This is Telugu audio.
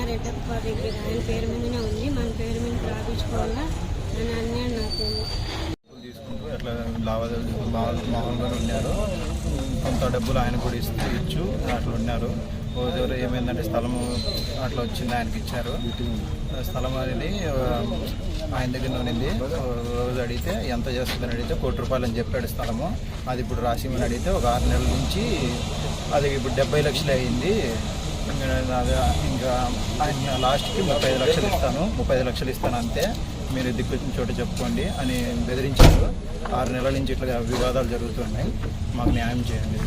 రెడ్డప్ప దగ్గర ఆయన పేరు మీదనే ఉంది, మన పేరు మీద రాపించుకోవాలా అని అన్నాడు నాకు. తీసుకుంటూ అట్లా లావాదేవీలు మామూలుగా ఉన్నారు. కొంత డబ్బులు ఆయన కూడా ఇచ్చు అట్లా ఉన్నారు. రోజు ఏమైందంటే స్థలము అట్లా వచ్చింది, ఆయనకి ఇచ్చారు. స్థలం అనేది ఆయన దగ్గర ఉన్నింది. రోజు అడిగితే ఎంత చేస్తుందని అడిగితే ₹1,00,000 అని చెప్పాడు స్థలము. అది ఇప్పుడు రాసిమని అడిగితే ఒక 6 నెలల నుంచి అది ఇప్పుడు 70 లక్షలు అయింది. ఇంకా ఆయన లాస్ట్కి 35 లక్షలు ఇస్తాను, 35 లక్షలు ఇస్తాను అంతే, మీరు దిక్కొచ్చిన చోట చెప్పుకోండి అని బెదిరించారు. 6 నెలల నుంచి ఇట్లా వివాదాలు జరుగుతున్నాయి, మాకు న్యాయం చేయండి.